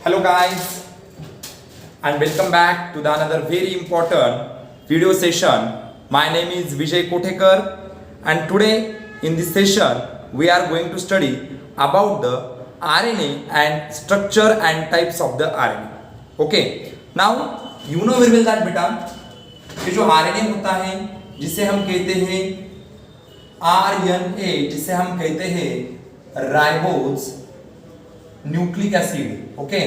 Hello guys and welcome back to the another very important video session. My name is Vijay Kothekar and today in this session we are going to study about the RNA and structure and types of the RNA. Okay, now you know very well that बेटा कि जो RNA होता है जिसे हम कहते हैं RNA, जिसे हम कहते हैं ribose nucleic acid. Okay,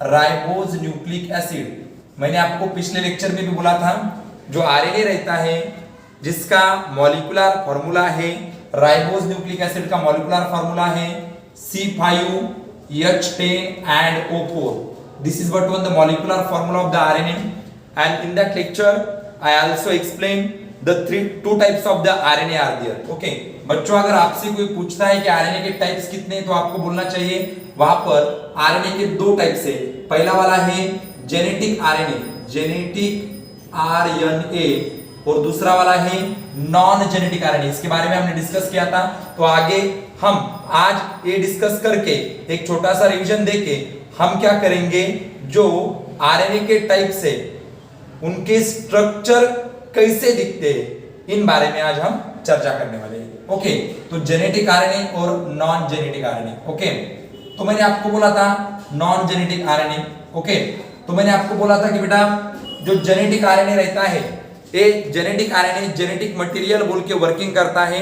ribose nucleic acid. मैंने आपको पिछले लेक्चर में भी बोला था जो आरएनए रहता है जिसका मॉलिक्यूलर फार्मूला है, राइबोज न्यूक्लिक एसिड का मॉलिक्यूलर फार्मूला है C5H10 and O4. This is what was the molecular formula of the RNA, and in that lecture I also explained the two types of the RNA are there. Okay, बच्चों अगर आपसे कोई पूछता है कि RNA के types कितने हैं तो आपको बोलना चाहिए वहां पर आरएनए के दो टाइप्स है. पहला वाला है जेनेटिक आरएनए, जेनेटिक आरएनए, और दूसरा वाला है नॉन जेनेटिक आरएनए. इसके बारे में हमने डिस्कस किया था. तो आगे हम आज ये डिस्कस करके एक छोटा सा रिवीजन देके हम क्या करेंगे, जो आरएनए के टाइप से उनके स्ट्रक्चर कैसे दिखते हैं इन बारे में आज हम चर्चा करने वाले हैं. ओके, तो जेनेटिक आरएनए और नॉन जेनेटिक आरएनए. ओके, तो मैंने आपको बोला था नॉन जेनेटिक आरएनए. ओके, तो मैंने आपको बोला था कि बेटा जो जेनेटिक आरएनए रहता है ये जेनेटिक आरएनए जेनेटिक मटेरियल बोल के वर्किंग करता है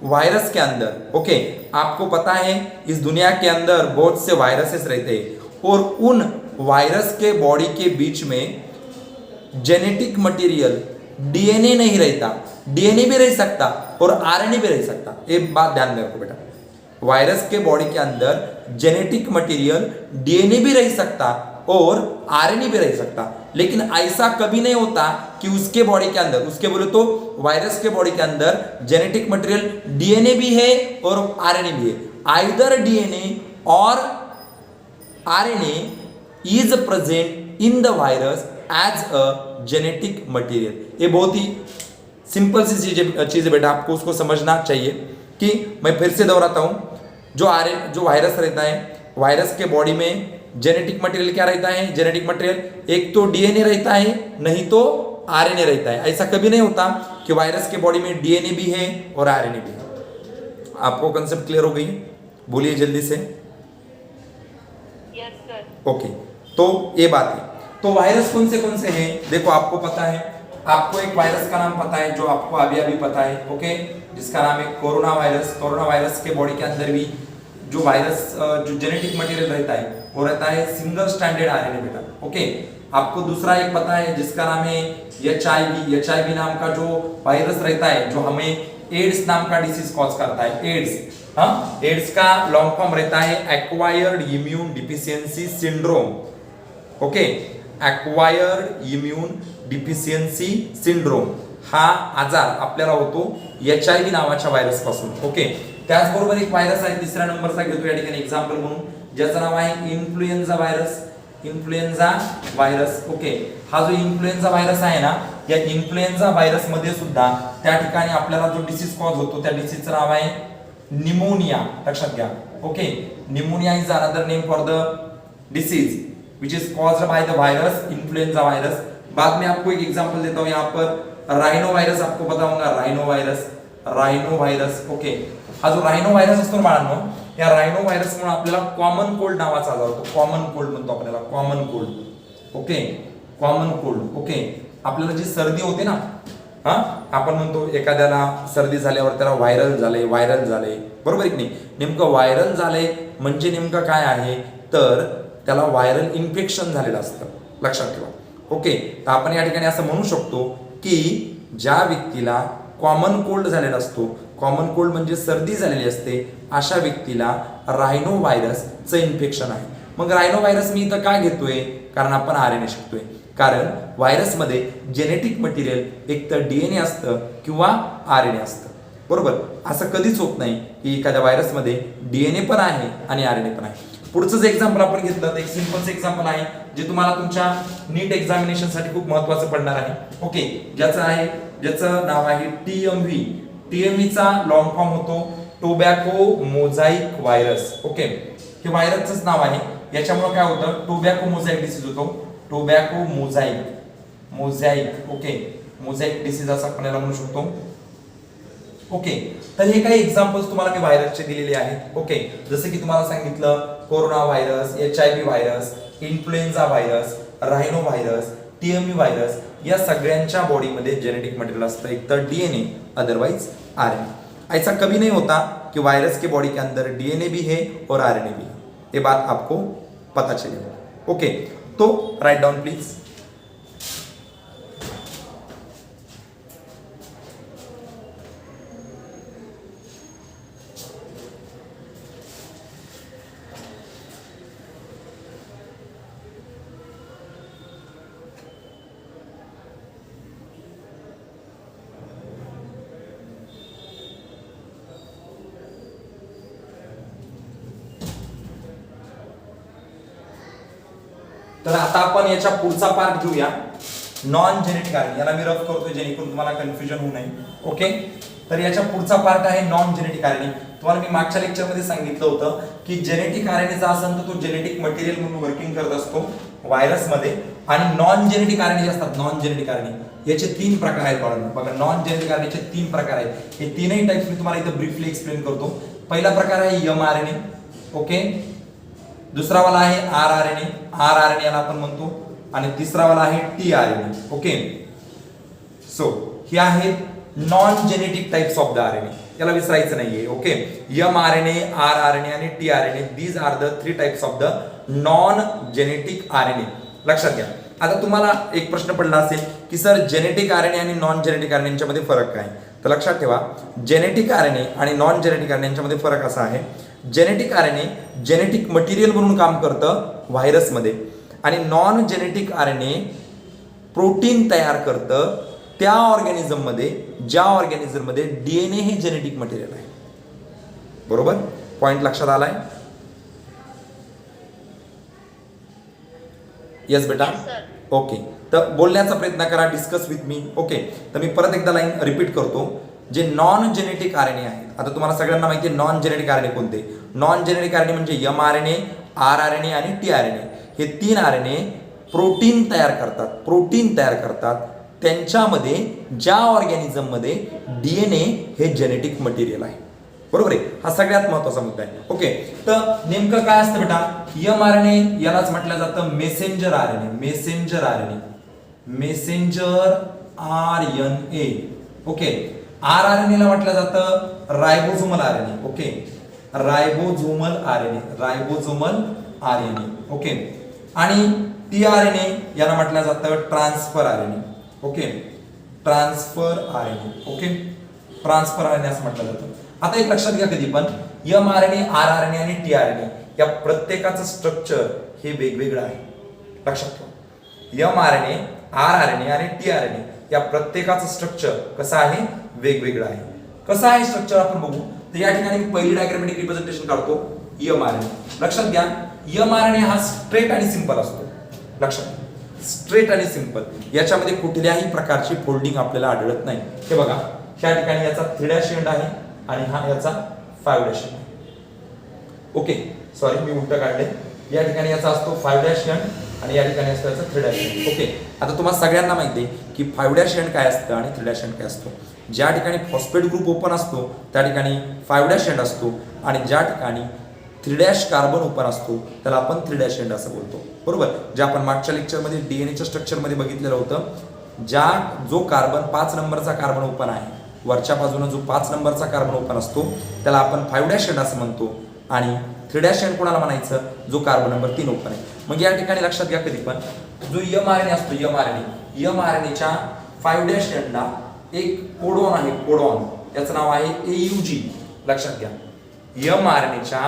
वायरस के अंदर. ओके, आपको पता है इस दुनिया के अंदर बहुत से वायरसेस रहते हैं और उन वायरस के बॉडी के बीच में जेनेटिक मटेरियल डीएनए नहीं रहता. डीएनए भी रह सकता और आरएनए भी रह सकता. एक बात ध्यान में रखो बेटा, वायरस के बॉडी के अंदर जेनेटिक मटेरियल डीएनए भी रह सकता और आरएनए भी रह सकता, लेकिन ऐसा कभी नहीं होता कि उसके बॉडी के अंदर, उसके बोले तो वायरस के बॉडी के अंदर जेनेटिक मटेरियल डीएनए भी है और आरएनए भी है. आइदर डीएनए और RNA is present in the virus as a genetic material. ये बहुत ही सिंपल सी चीज है बेटा, आपको उसको समझना चाहिए. कि मैं फिर से दोहराता हूं, जो वायरस रहता है, वायरस के बॉडी में जेनेटिक मटेरियल क्या रहता है, जेनेटिक मटेरियल एक तो डीएनए रहता है नहीं तो आरएनए रहता है. ऐसा कभी नहीं होता कि वायरस के बॉडी में डीएनए भी है और आरएनए भी है. आपको कंसेप्ट क्लियर हो गई? बोलिए जल्दी से. Yes sir. ओके, तो ये बात है. तो वायरस कौन से हैं देखो, आपको पता है, आपको एक वायरस का नाम पता है जो आपको अभी अभी पता है. ओके, जिसका नाम है कोरोना वायरस. कोरोना वायरस के बॉडी के अंदर भी जो वायरस जो जेनेटिक मटेरियल रहता है वो रहता है सिंगल स्ट्रैंडेड आरएनए बेटा. ओके, आपको दूसरा एक पता है जिसका नाम है एचआईवी नाम का जो वायरस रहता है जो हमें एड्स नाम का डिसीज कॉज करता है. एड्स, हाँ, एड्स का लॉन्ग फॉर्म रहता है acquired immune deficiency syndrome. Okay, acquired immune deficiency syndrome हा आजार आपल्याला होतो एचआयव्ही नावाच्या व्हायरस पासून. ओके, त्याचबरोबर एक व्हायरस आहे तिसऱ्या नंबरचा घेतो या ठिकाणी एक्झाम्पल म्हणून, ज्याचं नाव आहे influenza virus. Influenza virus. Okay, हा जो इन्फ्लुएन्झा व्हायरस आहे ना, या इन्फ्लुएन्झा व्हायरस मध्ये सुद्धा त्या ठिकाणी आपल्याला जो डिसीज कॉज होतो त्या डिसीजचं नाव आहे निमोनिया. लक्षात घ्या. Okay, pneumonia is another name for the disease which is caused by the virus influenza virus. बाद में आपको एक एग्जांपल देता हूं, यहाँ पर राइनो वायरस आपको पता होगा, राइनो वायरस. ओके, हा जो राइनो वायरस असतो ना बाळांनो, या राइनो व्हायरस मुळे आपल्याला कॉमन कोल्ड नावाचा आजार होतो. कॉमन कोल्ड म्हणतो आपल्याला, common cold. Okay, common cold. Okay, आपल्याला जी सर्दी होते ना, हा, आपण म्हणतो एखाद्याला सर्दी झाल्यावर त्याला व्हायरल झाले, बरोबर आहे की नाही? नेमकं व्हायरल झाले म्हणजे नेमकं काय आहे, तर त्याला व्हायरल इन्फेक्शन झालेलं असतं. लक्षात ठेवा. ओके, तर आपण या ठिकाणी असं म्हणू शकतो की ज्या व्यक्तीला कॉमन कोल्ड झालेला असतो, कॉमन कोल्ड म्हणजे सर्दी झालेली असते, अशा व्यक्तीला रायनो व्हायरसचं इन्फेक्शन आहे. मग रायनो व्हायरस मी इथं का घेतोय? कारण आपण आरएनए शिकतोय. कारण व्हायरसमध्ये जेनेटिक मटेरियल एक तर डीएनए असतं किंवा आरएनए असतं. बरोबर, असं कधीच होत नाही की एखाद्या व्हायरसमध्ये डीएनए पण आहे आणि आरएनए पण आहे. पुढचं जे एक्झाम्पल आपण घेतलं तर एक सिंपलचं एक्झाम्पल आहे जे तुम्हाला तुमच्या नीट एक्झामिनेशन साठी खूप महत्त्वाचं पडणार आहे. ओके, ज्याचं नाव आहे टीएमव्ही. टीएमव्हीचा लॉंग फॉर्म होतो टोबॅको मोझाइक व्हायरस. ओके, हे व्हायरसचंच नाव आहे. याच्यामुळे काय होतं, टोबॅको मोझॅइक डिसीज होतो, टोबॅको मोझॅइक ओके, मोझॅइक डिसीज असं आपण याला म्हणू शकतो. ओके, तर हे काही एक्झाम्पल्स तुम्हाला मी व्हायरसचे दिलेले आहेत. ओके, जसं की तुम्हाला सांगितलं corona virus, HIV virus, influenza virus, rhino virus, TME virus, या सगळ्यांच्या बॉडीमध्ये जेनेटिक मटेरियल असतं, एक तर DNA अदरवाइज RNA. ऐसा कभी नहीं होता कि वायरस के बॉडी के अंदर DNA भी है और RNA भी है, ये बात आपको पता चलेगा. ओके, तो राइट डाउन प्लीज. तर आता आपण याच्या पुढचा पार्ट घेऊया, नॉन जेनेटिक आरएनए. याला मी रफ करतोय जेणेकरून तुम्हाला कन्फ्युजन होऊ नये. ओके, तर याच्या पुढचा पार्ट आहे नॉन जेनेटिक आरएनए. तुम्हाला मी मागच्या लेक्चर मध्ये सांगितलं होतं की जेनेटिक आरएनए जो असेल तर तो जेनेटिक मटेरियल म्हणून वर्किंग करत असतो व्हायरस मध्ये, आणि नॉन जेनेटिक आरएनए जे असतात, नॉन जेनेटिक आरएनए याचे 3 प्रकार आहेत. बघा, नॉन जेनेटिक आरएनएचे 3 प्रकार आहेत. हे तीनही टाइप्स मी तुम्हाला इथं ब्रीफली एक्सप्लेन करतो. पहिला प्रकार आहे mRNA. ओके, दुसरा वाला आहे RNA याला आपण म्हणतो, आणि तिसरा वाला आहे tRNA. ओके, सो हे आहेत non genetic types of the RNA, याला विसरायचं नाहीये. ओके, mRNA, rRNA आणि tRNA, these are the 3 types of the non genetic RNA. लक्षात घ्या. आता तुम्हाला एक प्रश्न पडला असेल की सर जेनेटिक आरएनए आणि नॉन जेनेटिक आरएनए यांच्यामध्ये फरक काय? तर लक्षात ठेवा, जेनेटिक आरएनए आणि नॉन जेनेटिक आरएनए यांच्यामध्ये फरक असा आहे, जेनेटिक आरएनए जेनेटिक मटेरियल म्हणून काम करतं व्हायरसमध्ये, आणि नॉन जेनेटिक आरएनए प्रोटीन तयार करतं त्या ऑर्गॅनिझम मध्ये ज्या ऑर्गॅनिझम मध्ये DNA हे जेनेटिक मटेरियल आहे. बरोबर, पॉइंट लक्षात आलाय? यस बेटा. ओके, तर बोलण्याचा प्रयत्न करा, डिस्कस विथ मी. ओके, तर मी परत एकदा लाईन रिपीट करतो. जे नॉन जेनेटिक आरएनए आहेत, आता तुम्हाला सगळ्यांना माहिती आहे नॉन जेनेटिक आरएनए कोणते. नॉन जेनेटिक आरएनए म्हणजे mRNA, rRNA आणि tRNA. हे 3 आरएनए प्रोटीन तयार करतात त्यांच्यामध्ये ज्या ऑर्गॅनिझम मध्ये DNA हे जेनेटिक मटेरियल आहे. बरोबर आहे, हा सगळ्यात महत्त्वाचा मुद्दा आहे. ओके, तर नेमकं काय असतं बेटा, mRNA यालाच म्हटलं जातं मेसेंजर आरएनए. ओके, rRNA ला म्हटलं जातं ribosomal RNA. Okay, ribosomal RNA. Okay, आणि tRNA याला म्हटलं जातं transfer RNA. Okay, transfer RNA असं म्हटलं जातं. आता एक लक्षात घ्या, कधी पण mRNA, rRNA आणि tRNA या प्रत्येकाचं स्ट्रक्चर हे वेगवेगळं आहे. लक्षात ठेवा, mRNA, rRNA आणि tRNA या प्रत्येकाचं स्ट्रक्चर कसं आहे, वेगवेगळं आहे. कसं आहे स्ट्रक्चर आपण बघू. तर या ठिकाणी मी पहिली डायग्रामॅटिक रिप्रेझेंटेशन काढतो mRNA. लक्षात घ्या, mRNA हा स्ट्रेट आणि सिंपल असतो. लक्षात, स्ट्रेट आणि सिंपल, याच्यामध्ये कुठल्याही प्रकारची फोल्डिंग आपल्याला आढळत नाही. हे बघा, या ठिकाणी याचा 3' एंड आहे आणि हा याचा 5' एंड आहे. ओके, सॉरी मी उलट काढले. या ठिकाणी याचा असतो 5' एंड आणि या ठिकाणी असतो याचा 3' एंड. ओके, आता तुम्हाला सगळ्यांना माहिती आहे की 5' एंड काय असतं आणि 3' एंड काय असतो. ज्या ठिकाणी फॉस्फेट ग्रुप ओपन असतो त्या ठिकाणी 5' एंड असतो, आणि ज्या ठिकाणी 3' कार्बन ओपन असतो त्याला आपण 3' एंड असं बोलतो. बरोबर, जे आपण मागच्या लेक्चरमध्ये डीएनएच्या स्ट्रक्चरमध्ये बघितलेलं होतं, जो कार्बन 5 नंबरचा कार्बन ओपन आहे, वरच्या बाजूने जो 5 नंबरचा कार्बन ओपन असतो त्याला आपण 5' एंड असं म्हणतो, आणि 3' एंड कोणाला म्हणायचं, जो कार्बन नंबर 3 ओपन आहे. मग या ठिकाणी लक्षात घ्या, कधी पण जो mRNA असतो, mRNAच्या 5' एंडला एक कोडॉन आहे, याचं नाव आहे AUG. लक्षात घ्या, mRNAच्या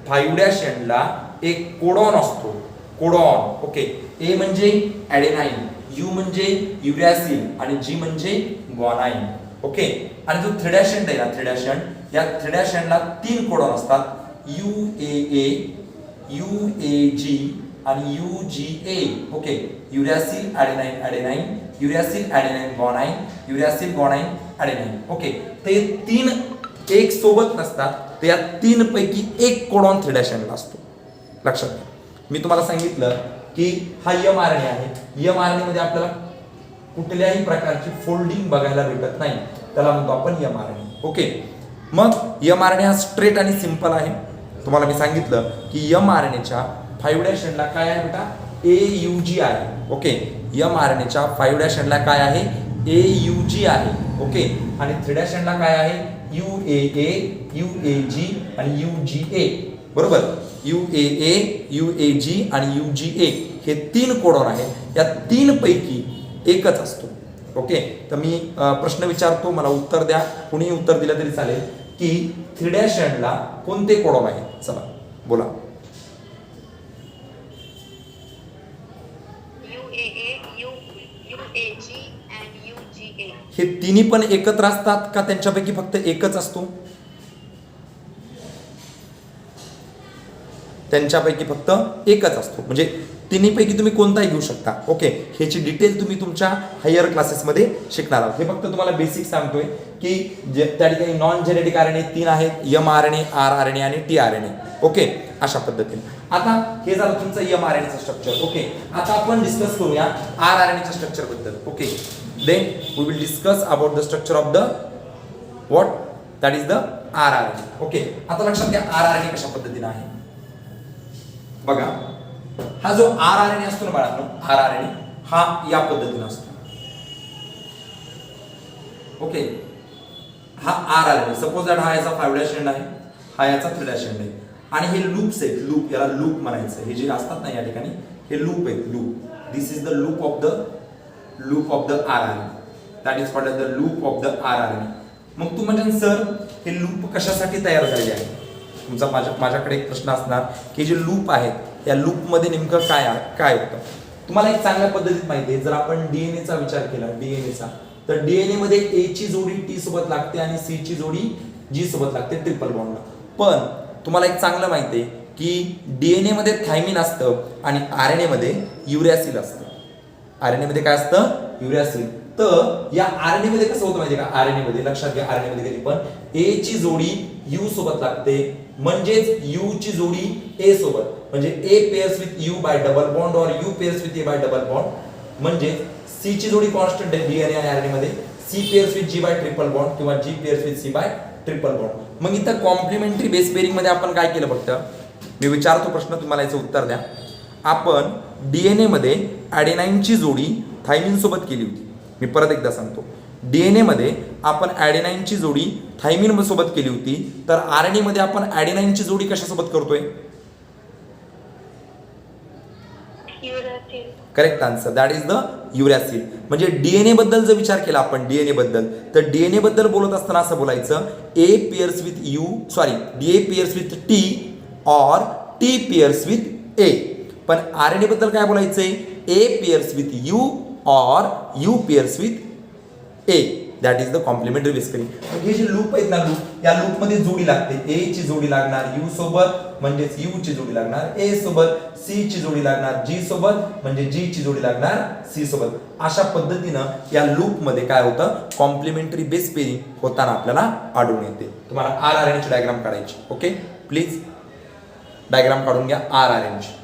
5' एंडला एक कोडॉन असतो, कोडॉन. ओके, A म्हणजे ॲडेनाइन, U म्हणजे युरॅसिल आणि G म्हणजे ग्वानाइन. ओके, आणि जो 3' एंड आहे ना, 3' एंड, या 3' एंडला 3 कोडॉन असतात, UAA, UAG आणि UGA. Okay, uracil adenine, uracil adenine guanine, uracil guanine adenine. Okay, ते 3 एक सोबत नसतात, तर या 3 पैकी एक कोडॉन 3' एंडला असतो. लक्षात घ्या, मी तुम्हाला सांगितलं की हा mRNA आहे, mRNA मध्ये आपल्याला कुठल्याही प्रकारची फोल्डिंग बघायला भेटत नाही, त्याला म्हणतो आपण mRNA. ओके, मग mRNA हा स्ट्रेट आणि सिंपल आहे. तुम्हाला मी सांगितलं की mRNAच्या 5' एंडला काय आहे बेटा, AUG आहे. ओके, mRNAच्या 5' एंडला काय आहे, AUG आहे. ओके, आणि 3' एंडला काय आहे, UAA, UAG आणि UGA. बरोबर, UAA, UAG आणि UGA हे 3 कोडॉन आहेत. या 3 पैकी एकच असतो. ओके, तर मी प्रश्न विचारतो, मला उत्तर द्या. कुणीही उत्तर दिलं तरी चालेल की 3' एंडला कोणते कोडॉन आहेत. चला बोला. हे तिन्ही पण एकत्र असतात का त्यांच्यापैकी फक्त एकच असतो? त्यांच्यापैकी फक्त एकच असतो, म्हणजे तिन्हीपैकी तुम्ही कोणताही घेऊ शकता. ओके, ह्याची डिटेल तुम्ही तुमच्या हायर क्लासेसमध्ये शिकणार आहात. हे फक्त तुम्हाला बेसिक सांगतोय की त्या ठिकाणी नॉन जेनेटिक RNA 3 आहेत, mRNA, rRNA आणि tRNA. ओके, अशा पद्धतीने. आता हे झालं तुमचं mRNA चं स्ट्रक्चर. ओके, आता आपण डिस्कस करूया rRNA च्या स्ट्रक्चर बद्दल. Okay, then we will discuss about the structure of the what, that is the rRNA. Okay, आता लक्षात घ्या rRNA कशा पद्धतीने आहे बघा. हा जो rRNA असतो ना बाळांनो, rRNA हा या पद्धतीने असतो. ओके, हा rRNA सपोज दॅट हा याचा 5' एंड आहे, हा याचा 3' एंड आहे, आणि हे लूप्स आहेत. लूप, याला लूप म्हणायचं. हे जे असतात ना या ठिकाणी, हे लूप आहेत. Loop, this is the loop of the rRNA, that is called the loop of the rRNA. मग तू म्हणजे सर हे लूप कशासाठी तयार झालेले आहे, तुमचा माझ्याकडे एक प्रश्न असणार की जे लूप आहेत या लूप मध्ये नेमकं काय होतं. तुम्हाला एक चांगल्या पद्धतीत माहिती आहे, जर आपण DNA चा विचार केला, DNA चा, तर DNA मध्ये A ची जोडी T सोबत लागते आणि C ची जोडी G सोबत लागते ट्रिपल बॉन्डला. पण तुम्हाला एक चांगलं माहिती आहे की DNA मध्ये थायमिन असतं आणि RNA मध्ये युरॅसिल असतं. RNA मध्ये काय असतं, युरॅसिल. तर या RNA मध्ये कसं होतं माहिती आहे का, RNA मध्ये लक्षात घ्या, RNA मध्ये कधी पण A ची जोडी U सोबत लागते, म्हणजेच U ची जोडी A सोबत, म्हणजे A pairs with U bye double bond और U pairs with A bye double bond, म्हणजे C ची जोडी कॉन्स्टंट आहे DNA आणि RNA मध्ये, C pairs with G bye triple bond किंवा G pairs with C bye triple bond. मग इथं कॉम्प्लिमेंटरी बेस पेअरिंग मध्ये आपण काय केलं फक्त, मी विचारतो प्रश्न, तुम्हाला याचं उत्तर द्या. आपण DNA मध्ये ॲडेनाइन ची जोडी थायमिन सोबत केली होती. मी परत एकदा सांगतो, DNA मध्ये आपण ॲडेनाइन ची जोडी थायमिन सोबत केली होती, तर RNA मध्ये आपण ॲडेनाइन ची जोडी कशासोबत करतोय? Correct answer, that is the uracil. म्हणजे DNA बद्दल जर विचार केला आपण, DNA बद्दल, तर DNA बद्दल बोलत असताना असं बोलायचं A pairs with A pairs with T और T पेअर्स विथ A. पण RNA बद्दल काय बोलायचंय, A पेअर्स विथ U और U pairs with A. That is the complementary base pairing. हे जे लूप आहेत ना, लूप, या लूप मध्ये जोडी लागते. A ची जोडी लागणार U सोबत, म्हणजेच U ची जोडी लागणार A सोबत, C ची जोडी लागणार G सोबत, म्हणजे G ची जोडी लागणार C सोबत. अशा पद्धतीनं या लूप मध्ये काय होतं, कॉम्प्लिमेंटरी बेस पेअरिंग होताना आपल्याला आढळून येते. तुम्हाला rRNA ची डायग्राम काढायची. ओके, प्लीज डायग्राम काढून घ्या rRNA ची.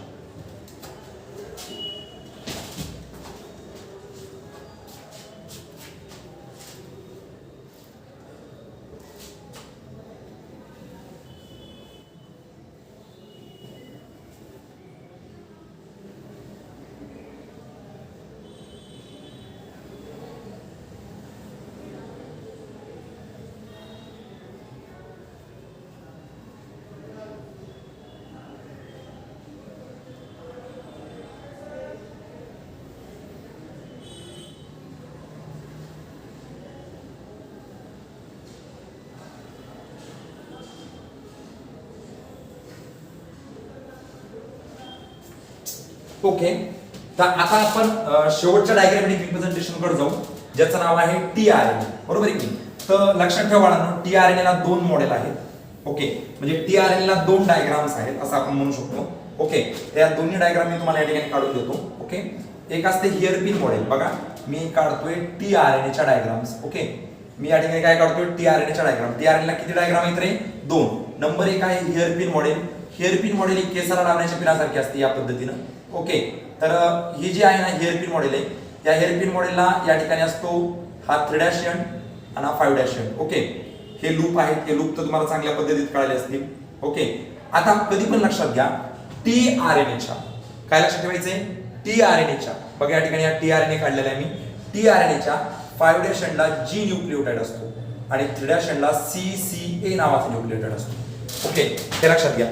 ओके, तर आता आपण शेवटच्या डायग्रॅमॅटिक रिप्रेझेंटेशन कडे जाऊ, ज्याचं नाव आहे tRNA. बरोबर आहे की. तर लक्षात ठेवा बाळांनो, tRNA ला 2 मॉडेल आहेत. ओके, म्हणजे tRNA ला 2 डायग्राम्स आहेत असं आपण म्हणू शकतो. ओके, त्या दोन्ही डायग्राम मी तुम्हाला या ठिकाणी काढून देतो. ओके, एक असते हेअरपिन मॉडेल. बघा, मी काढतोय tRNA च्या डायग्राम्स. ओके, मी या ठिकाणी काय काढतोय, tRNA च्या डायग्राम. tRNA ला किती डायग्राम आहेत रे, 2. नंबर 1 आहे हेअरपिन मॉडेल. हेअरपिन मॉडेल ही केसाला लावण्याच्या पिनासारखी असते या पद्धतीनं। ओके, तर ही जी आहे ना हेअरपिन मॉडेल आहे, या हेअरपिन मॉडेलला या ठिकाणी असतो हा 3' एंड आणि हा 5' एंड। ओके, हे लूप आहेत, हे लूप तर तुम्हाला चांगल्या पद्धतीत कळले असतील। ओके, आता कधी पण लक्षात घ्या tRNAच्या काय लक्षात ठेवायचंय, tRNAच्या बघा या ठिकाणी हा tRNA काढलेला आहे मी। tRNAच्या 5' एंडला G न्यूक्लियोटाइड असतो आणि 3' एंडला CCA नावाचा न्यूक्लियोटाइड असतो। ओके, हे लक्षात घ्या।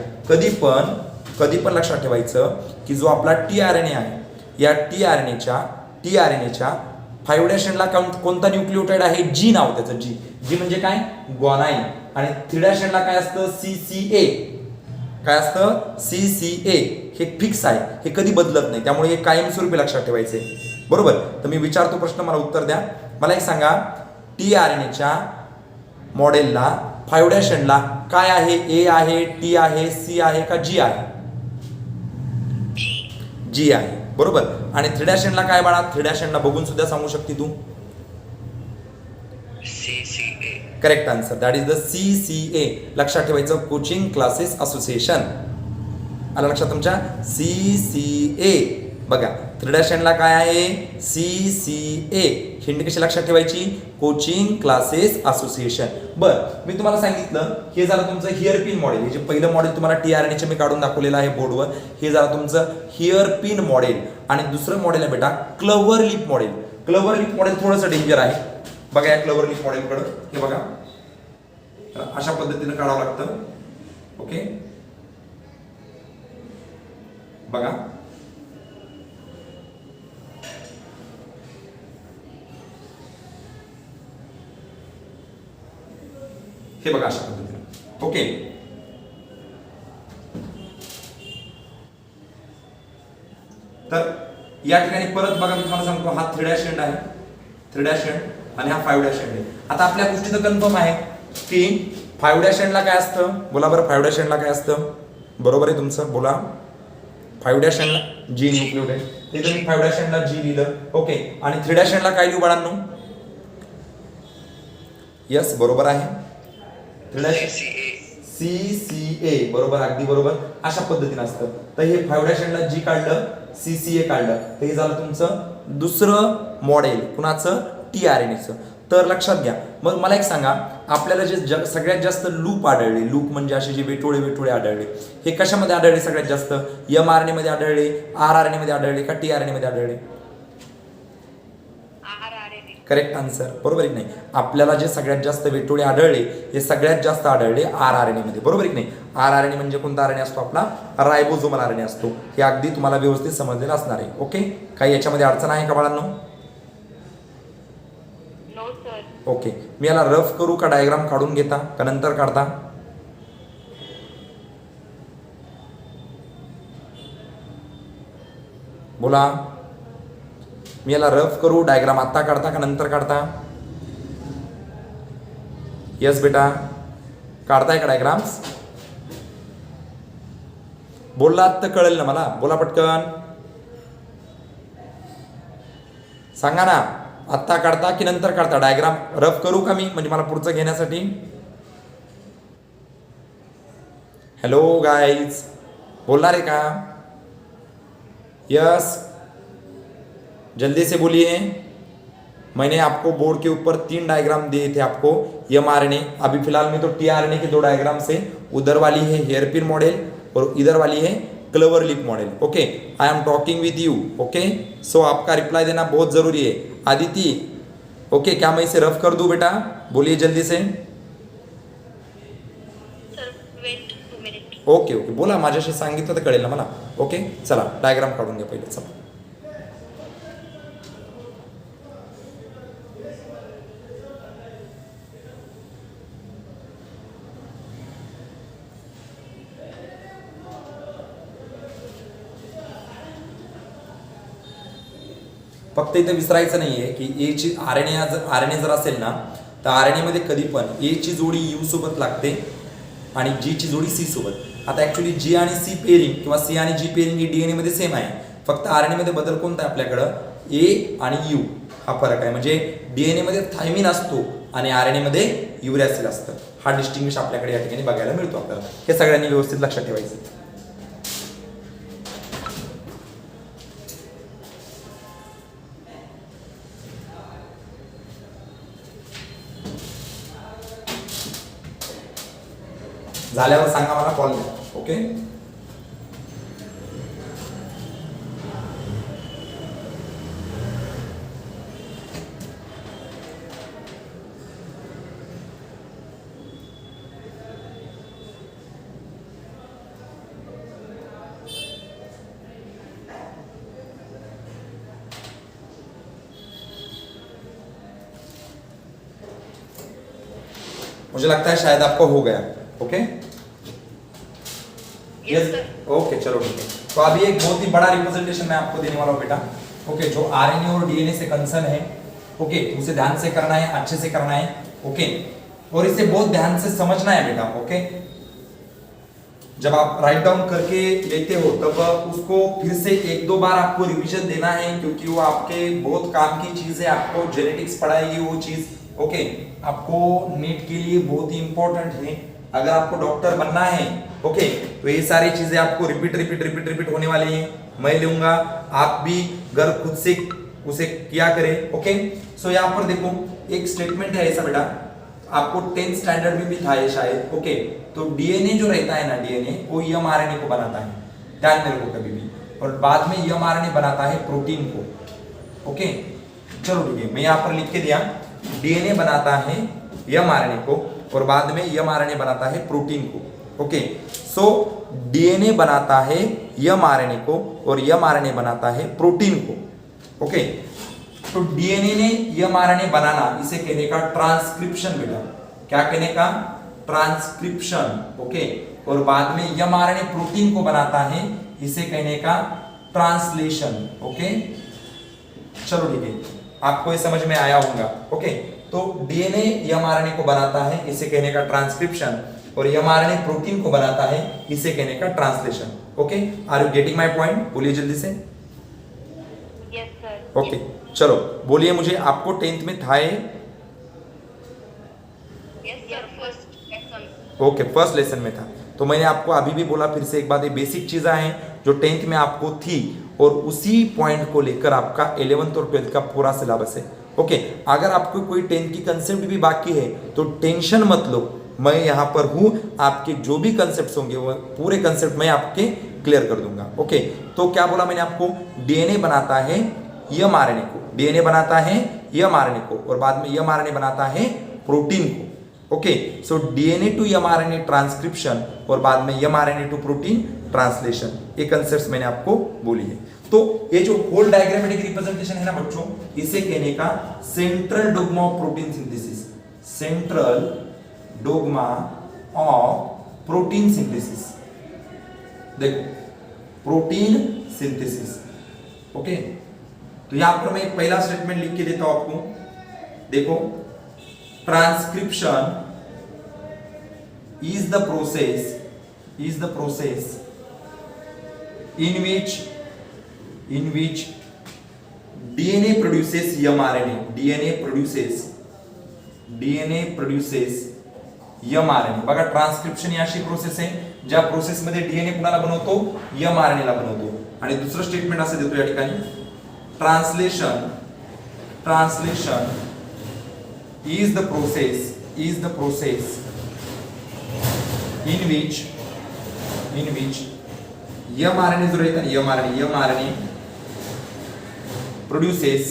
कधी पण लक्षात ठेवायचं की जो आपला tRNA आहे, या tRNAच्या 5' एंडला कोणता न्यूक्लियोटाइड आहे, G नाव त्याचं। G म्हणजे काय, ग्वानाइन। आणि 3' एंडला काय असतं, CCA। काय असतं, CCA। हे फिक्स आहे, हे कधी बदलत नाही, त्यामुळे हे कायमस्वरूपी लक्षात ठेवायचे, बरोबर। तर मी विचारतो प्रश्न, मला उत्तर द्या। मला एक सांगा, tRNAच्या मॉडेलला 5' एंडला काय आहे, A आहे, T आहे, C आहे का G आहे? G आहे, बरोबर। आणि 3' एंडला काय बाळा, 3' एंडला बघून सुद्धा सांगू शकते तू। CCA। Correct answer, that is the CCA। लक्षात ठेवायचं, कोचिंग क्लासेस असोसिएशन। आलं लक्षात तुमच्या, CCA। बघा 3' एंडला काय आहे, CCA। हिंदी कशी लक्षात ठेवायची, कोचिंग क्लासेस असोसिएशन। बर, मी तुम्हाला सांगितलं हे झालं तुमचं हेअरपिन मॉडेल। हे जे पहिलं मॉडेल तुम्हाला tRNAचे मी काढून दाखवलेलं आहे बोर्डवर, हे झालं तुमचं हेअरपिन मॉडेल। आणि दुसरं मॉडेल आहे बेटा क्लव्हर लिप मॉडेल। क्लव्हर लिप मॉडेल थोडंसं डेंजर आहे, बघा या क्लव्हर लिप मॉडेलकडे, हे बघा अशा पद्धतीने काढावं लागतं। ओके, बघा हे बघा अशा पद्धतीने। ओके, तर या ठिकाणी परत बघा, मी तुम्हाला सांगतो हा 3' एंड आहे, 3' एंड आणि हा 5' एंड आहे। आता आपल्या गोष्टी तर कन्फर्म आहे की 5' एंडला काय असतं, बोला बरं 5' एंडला काय असतं, बरोबर आहे तुमचं, बोला 5' एंडला G न्यूक्लियोटाइड, इथे मी 5' एंडला G लिहिलं। ओके, आणि 3' एंडला काय लिहू बाळांनो, यस बरोबर आहे, CCA, बरोबर, अगदी बरोबर, अशा पद्धतीने असतं। तर हे 5' एंडला G काढलं, CCA काढलं, तर हे झालं तुमचं दुसरं मॉडेल, कुणाचं, tRNAचं। तर लक्षात घ्या, मग मला एक सांगा, आपल्याला जे सगळ्यात जास्त लूप आढळले, लूप म्हणजे असे जे वेटोळे आढळले, हे कशामध्ये आढळले सगळ्यात जास्त, mRNA मध्ये आढळले, rRNA मध्ये आढळले का tRNA मध्ये आढळले? करेक्ट आन्सर, बरोबर की नाही। आपल्याला जे सगळ्यात जास्त वेटोळे आढळले, हे सगळ्यात जास्त आढळले rRNA मध्ये, बरोबर की नाही। rRNA म्हणजे कोणता RNA असतो, आपला रायबोसोमल RNA असतो। हे अगदी तुम्हाला व्यवस्थित समजलेलं असणार आहे। ओके, काही याच्यामध्ये अडचण आहे का बाळांनो? ओके, मी याला रफ करू का, डायग्राम काढून घेता का नंतर काढता? बोला, मी याला रफ करू, डायग्राम आता काढता का नंतर काढता? यस बेटा, काढताय का डायग्राम्स? बोललात तर कळेल ना मला, बोला पटकन सांगा ना, आत्ता काढता की नंतर काढता? डायग्राम रफ करू का मी, म्हणजे मला पुढचं घेण्यासाठी? हेलो गाइस, बोलणार आहे का? यस, जल्दी से बोलिए। मैंने आपको बोर्ड के ऊपर 3 डायग्राम दिए थे आपको, mRNA, अभी फिलहाल में तो tRNA के 2 डायग्राम से, उधर वाली है हेयरपिन मॉडल और इधर वाली है clover leaf model. Okay, I am talking with you. Okay, so आपका रिप्लाई देना बहुत जरूरी है। आदिति, ओके, क्या मैं इसे रफ कर दूं बेटा? बोलिए जल्दी से। ओके ओके, बोला, माझ्याशी सांगितलं तर कळेल ना मला। ओके, चला डायग्राम काढून घ्या पहिले, चला। फक्त इथे विसरायचं नाहीये की ए ची आरएनए जर असेल ना, तर आरएनए मध्ये कधी पण ए ची जोडी यू सोबत लागते आणि जी ची जोडी सी सोबत। आता ऍक्च्युली जी आणि सी पेअरिंग किंवा सी आणि जी पेअरिंग ही डीएनए मध्ये सेम आहे, फक्त आरएनए मध्ये बदल कोणता आहे आपल्याकडं, ए आणि यू हा फरक आहे। म्हणजे डीएनए मध्ये थायमिन असतो आणि आरएनए मध्ये युरॅसिल असतं. हा डिस्टिंग्विश आपल्याकडे या ठिकाणी बघायला मिळतो आपल्याला. हे सगळ्यांनी व्यवस्थित लक्षात ठेवायचं. झाल्यावर सांगा मला कॉल द्या. ओके. मुझे लगता है शायद आपको हो गया. ओके. यस. ओके चलो ठीक है. तो अभी एक बहुत ही बड़ा रिप्रेजेंटेशन मैं आपको देने वाला हूँ बेटा. ओके. जो आरएनए और डीएनए से कंसर्न है. ओके. उसे ध्यान से करना है, अच्छे से करना है. ओके. और इसे बहुत ध्यान से समझना है बेटा. ओके. जब आप राइट डाउन करके लेते हो तब उसको फिर से एक दो बार आपको रिवीजन देना है, क्योंकि वो आपके बहुत काम की चीज है. आपको जेनेटिक्स पढ़ाएगी वो चीज. ओके. आपको नीट के लिए बहुत ही इंपॉर्टेंट है. अगर आपको डॉक्टर बनना है, ओके, तो ये सारी चीजें आपको रिपीट होने वाली हैं. मैं लूंगा, आप भी घर खुद से उसे किया करें. ओके. सो यहाँ पर देखो एक स्टेटमेंट है ऐसा बेटा, आपको 10th स्टैंडर्ड में भी था ये शायद. ओके. तो डीएनए जो रहता है ना, डीएनए वो एमआरएनए को बनाता है. ध्यान में रखो कभी भी. और बाद में एमआरएनए बनाता है प्रोटीन को. ओके. चलो ठीक है, मैं यहाँ पर लिख के दिया. डीएनए बनाता है एमआरएनए को और बाद में एमआरएनए बनाता है प्रोटीन को. ओके. सो डीएनए बनाता है एमआरएनए को और एमआरएनए बनाता है प्रोटीन को. ओके. तो डीएनए ने एमआरएनए बनाना, इसे कहने का ट्रांसक्रिप्शन बेटा. क्या कहने का? ट्रांसक्रिप्शन. ओके. और बाद में एमआरएनए प्रोटीन को बनाता है, इसे कहने का ट्रांसलेशन. ओके. चलो ठीक है, आपको ये समझ में आया होगा. ओके. तो डीएनए एमआरएनए को बनाता है, इसे कहने का ट्रांसक्रिप्शन. और एमआरएनए प्रोटीन को बनाता है, इसे कहने का translation. Okay. Are you getting my point? बोलिए जल्दी से. Yes sir. ओके. चलो बोलिए मुझे, आपको 10th में था ये? Yes sir. First lesson. Okay, first lesson में था. तो मैंने आपको अभी भी बोला फिर से एक बात, ये बेसिक चीजें हैं जो 10th में आपको थी और उसी पॉइंट को लेकर आपका 11th और 12th का पूरा सिलेबस है. ओके. अगर आपको कोई 10th की कंसेप्ट भी बाकी है तो टेंशन मत लो, मैं यहाँ पर हूँ. आपके जो भी कंसेप्ट होंगे वो पूरे कंसेप्ट मैं आपके क्लियर कर दूंगा. ओके. तो क्या बोला मैंने आपको? डीएनए बनाता है एमआरएनए को, डीएनए बनाता है एमआरएनए को और बाद में एमआरएनए बनाता है प्रोटीन को. Okay. So DNA to mRNA transcription और बाद में एमआरएनए टू प्रोटीन ट्रांसलेशन. ये कंसेप्ट्स मैंने आपको बोली है. तो ये जो होल डायग्रामेटिक रिप्रेजेंटेशन है ना बच्चों, इसे कहने का central dogma of protein synthesis. Central dogma of protein synthesis. देखो, प्रोटीन सिंथेसिस. ओके. तो यहां पर मैं एक पहला स्टेटमेंट लिख के देता हूं आपको. देखो, transcription is the process in which DNA produces mRNA. DNA produces mRNA. बघा, ट्रान्सक्रिप्शन ही अशी प्रोसेस आहे ज्या प्रोसेस मध्ये डीएनए कुणाला बनवतो? mRNA ला बनवतो. आणि दुसरं स्टेटमेंट असं देतो या ठिकाणी, translation is the process in which mRNA जो रहता है mRNA produces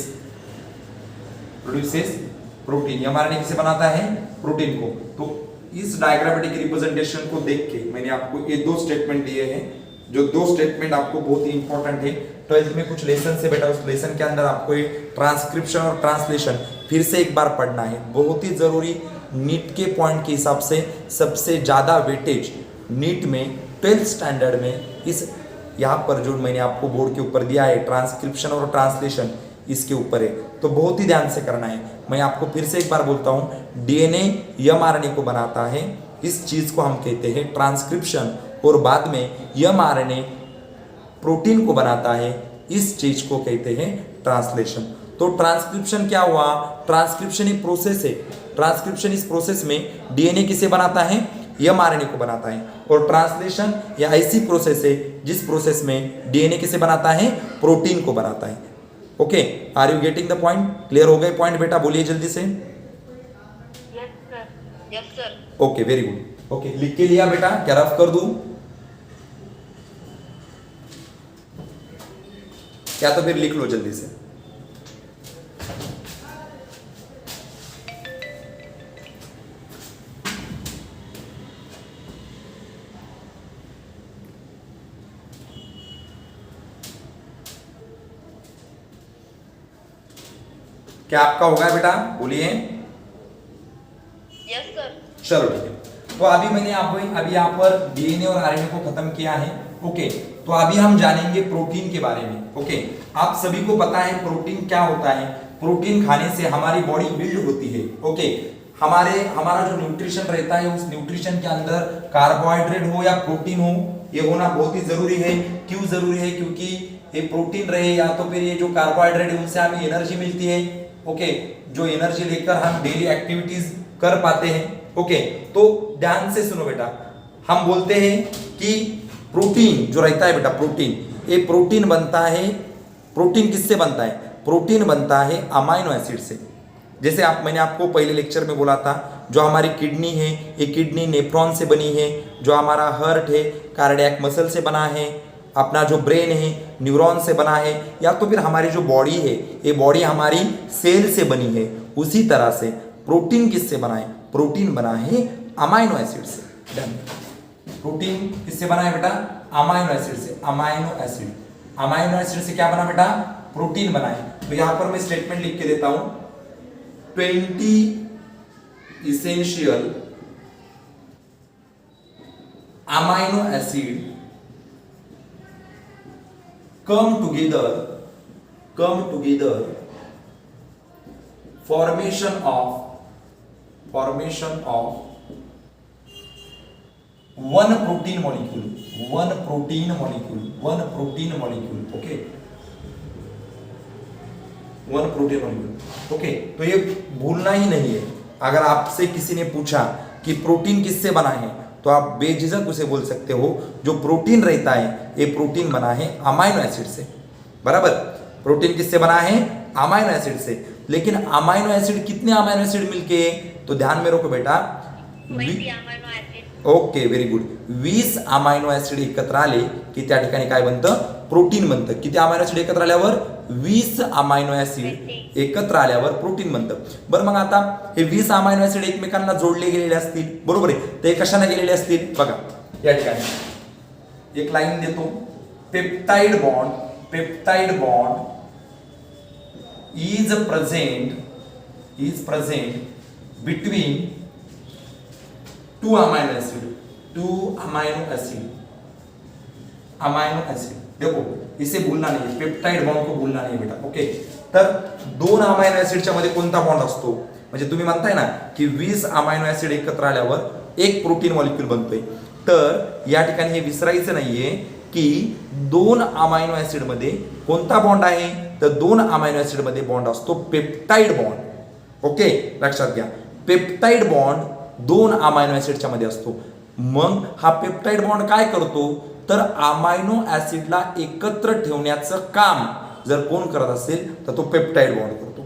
प्रोटीन. mRNA किसे बनाता है? प्रोटीन को. तो इस डायग्रामेटिक रिप्रेजेंटेशन को देख के मैंने आपको ये दो स्टेटमेंट दिए हैं, जो दो स्टेटमेंट आपको बहुत ही इंपॉर्टेंट है. 12th में कुछ लेसन से बेटा, उस लेसन के अंदर आपको ये ट्रांसक्रिप्शन और ट्रांसलेशन फिर से एक बार पढ़ना है, बहुत ही जरूरी. नीट के पॉइंट के हिसाब से सबसे ज्यादा वेटेज नीट में 12th स्टैंडर्ड में इस यहाँ पर जो मैंने आपको बोर्ड के ऊपर दिया है ट्रांसक्रिप्शन और ट्रांसलेशन, इसके ऊपर है. तो बहुत ही ध्यान से करना है. मैं आपको फिर से एक बार बोलता हूँ, डीएनए एमआरएनए को बनाता है, इस चीज को हम कहते हैं ट्रांसक्रिप्शन. और बाद में एमआरएनए प्रोटीन को बनाता है, इस चीज को कहते हैं ट्रांसलेशन. तो ट्रांसक्रिप्शन क्या हुआ? ट्रांसक्रिप्शन एक प्रोसेस है ट्रांसक्रिप्शन इस प्रोसेस में डीएनए किसे बनाता है, एमआरएनए को बनाता है, और ट्रांसलेशन या ऐसी प्रोसेस है जिस प्रोसेस में डीएनए किसे बनाता है, प्रोटीन को बनाता है। Okay, are you getting the point? Clear हो गए पॉइंट बेटा? बोलिए जल्दी से। Yes, sir. Yes, sir. Okay, very good. Okay, लिख के लिया बेटा? क्या रफ कर दूं क्या? तो फिर लिख लो जल्दी से। क्या आपका होगा बेटा? बोलिए। Yes, sir. चलो ठीक है। तो अभी मैंने अभी यहाँ पर डीएनए और आरएनए को खत्म किया है। ओके, तो अभी हम जानेंगे प्रोटीन के बारे में। ओके, आप सभी को पता है प्रोटीन क्या होता है। प्रोटीन खाने से हमारी बॉडी बिल्ड होती है। ओके, हमारा जो न्यूट्रिशन रहता है उस न्यूट्रिशन के अंदर कार्बोहाइड्रेट हो या प्रोटीन हो, ये होना बहुत ही जरूरी है। क्यों जरूरी है? क्योंकि ये प्रोटीन रहे या तो फिर ये जो कार्बोहाइड्रेट है उनसे हमें एनर्जी मिलती है। ओके, जो एनर्जी लेकर हम डेली एक्टिविटीज कर पाते हैं। ओके, तो ध्यान से सुनो बेटा, हम बोलते हैं कि प्रोटीन जो रहता है बेटा, ये प्रोटीन बनता है। प्रोटीन किससे बनता है? प्रोटीन बनता है अमाइनो एसिड से। जैसे मैंने आपको पहले लेक्चर में बोला था, जो हमारी किडनी है, ये किडनी नेफ्रॉन से बनी है। जो हमारा हार्ट है, कार्डियक मसल से बना है। अपना जो ब्रेन है, न्यूरॉन से बना है। या तो फिर हमारी जो बॉडी है, ये बॉडी हमारी सेल से बनी है। उसी तरह से प्रोटीन किससे बना है? प्रोटीन बना है अमाइनो एसिड से। प्रोटीन किससे बना है बेटा? अमाइनो एसिड से। अमाइनो एसिड से क्या बना बेटा? प्रोटीन बना है। तो यहां पर मैं स्टेटमेंट लिख के देता हूं, 20 essential amino acid come together formation of one protein molecule. Okay, one protein molecule. Okay, तो ये भूलना ही नहीं है। अगर आपसे किसी ने पूछा कि प्रोटीन किससे बना है, तो आप बेझिझक उसे बोल सकते हो जो प्रोटीन रहता है ये प्रोटीन बना है अमाइनो एसिड से। बराबर, प्रोटीन किससे बना है? अमाइनो एसिड से। लेकिन अमाइनो एसिड कितने अमाइनो एसिड मिलके? तो ध्यान में रखो बेटा, 20 amino acid. Okay, very good. 20 amino acid एकत्र आले की त्या ठिकाणी काय बनतं? प्रोटीन बनतं। किती अमाइनो ऍसिड एकत्र आल्यावर? 20 अमाइनो ऍसिड एकत्र आल्यावर प्रोटीन बनतं। बरं, मग आता हे 20 अमाइनो ऍसिड एकमेकांना जोडले गेलेले असतील, बरोबर आहे? ते कशाने गेलेले असतील? बघा, या ठिकाणी एक लाईन देतो, peptide bond is present between two amino acid. देखो, इसे भूलना नहीं, पेप्टाइड बॉन्ड को भूलना नहीं बेटा। ओके, तर 2 अमाइनो एसिडच्या मध्ये कोणता बॉन्ड असतो? म्हणजे तुम्ही म्हणताय ना की 20 अमाइनो एसिड एकत्र आल्यावर एक प्रोटीन मॉलिक्यूल बनतोय, तर या ठिकाणी हे विसरायचं नाहीये की 2 अमाइनो एसिड मध्ये कोणता बॉन्ड आहे? तर 2 अमाइनो एसिड मध्ये बॉन्ड असतो पेप्टाइड बॉन्ड। ओके, लक्षात घ्या, पेप्टाइड बॉन्ड 2 अमाइनो एसिडच्या मध्ये असतो। मग हा पेप्टाइड बॉन्ड काय करतो? तर अमाइनो ऍसिडला एकत्र ठेवण्याचं काम जर कोण करत असेल तर तो पेप्टाइड बॉन्ड करतो।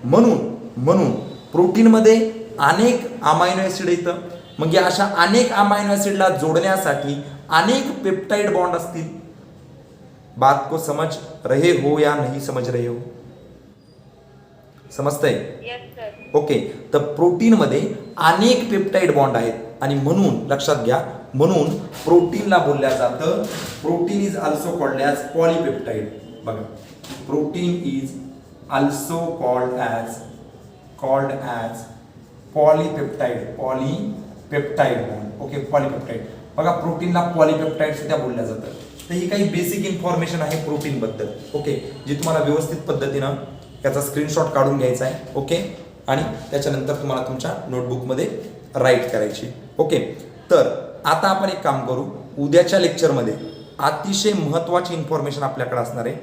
म्हणून प्रोटीन मध्ये अनेक अमाइनो ऍसिड येतं। मग या अशा अनेक अमाइनो ऍसिडला जोडण्यासाठी अनेक पेप्टाइड बॉन्ड असतील। बात को समझ रहे हो या नहीं समझ रहे हो? समजतंय? Yes, sir. ओके, तर प्रोटीन मध्ये अनेक पेप्टाइड बॉन्ड आहेत आणि म्हणून लक्षात घ्या, म्हणून प्रोटीनला बोलल्या जातं, protein is also called as polypeptide. बघा, protein is also called as polypeptide bond. Okay, polypeptide. बघा, प्रोटीनला पॉलीपेप्टाइड सुद्धा बोलल्या जातं। तर ही काही बेसिक इन्फॉर्मेशन आहे प्रोटीन बद्दल। ओके, जी तुम्हाला व्यवस्थित पद्धतीनं याचा स्क्रीनशॉट काढून घ्यायचा आहे। ओके, आणि त्याच्यानंतर तुम्हाला तुमच्या नोटबुकमध्ये राईट करायची। ओके, तर आता आपण एक काम करू, उद्याच्या लेक्चरमध्ये अतिशय महत्त्वाची इन्फॉर्मेशन आपल्याकडे असणार आहे।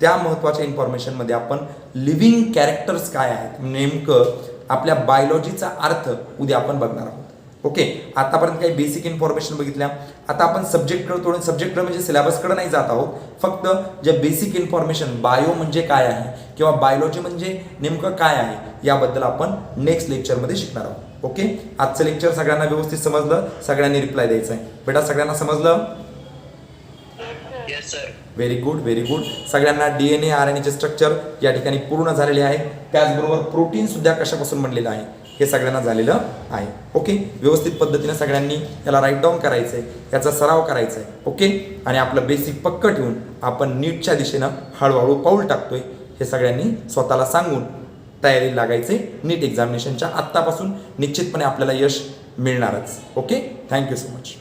त्या महत्त्वाच्या इन्फॉर्मेशनमध्ये आपण लिव्हिंग कॅरेक्टर्स काय आहेत, नेमकं आपल्या बायोलॉजीचा अर्थ उद्या आपण बघणार आहोत. ओके, आतापर्यंत काही बेसिक इन्फॉर्मेशन बघितल्या. आता आपण सब्जेक्टकडे थोडं सब्जेक्टकडे म्हणजे सिलेबसकडे नाही जात आहोत, फक्त जे बेसिक इन्फॉर्मेशन बायो म्हणजे काय आहे किंवा बायोलॉजी म्हणजे नेमकं काय आहे याबद्दल आपण नेक्स्ट लेक्चरमध्ये शिकणार आहोत. ओके, आजचं लेक्चर सगळ्यांना व्यवस्थित समजलं? सगळ्यांनी रिप्लाय द्यायचा आहे. बेटा सगळ्यांना समजलं? Yes sir. Very good, very good. सगळ्यांना DNA RNAचे स्ट्रक्चर या ठिकाणी पूर्ण झालेले आहे. त्याचबरोबर प्रोटीन सुद्धा कशापासून बनलेलं आहे हे सगळ्यांना झालेलं आहे. ओके, व्यवस्थित पद्धतीने सगळ्यांनी याला राईट डाऊन करायचं आहे, याचा सराव करायचा आहे. ओके, आणि आपलं बेसिक पक्क ठेवून आपण नीटच्या दिशेनं हळूहळू पाऊल टाकतोय हे सगळ्यांनी स्वतःला सांगून तयारी लागायचे. नीट एक्झामिनेशनच्या आत्तापासून निश्चितपणे आपल्याला यश मिळणारच. Okay, thank you so much.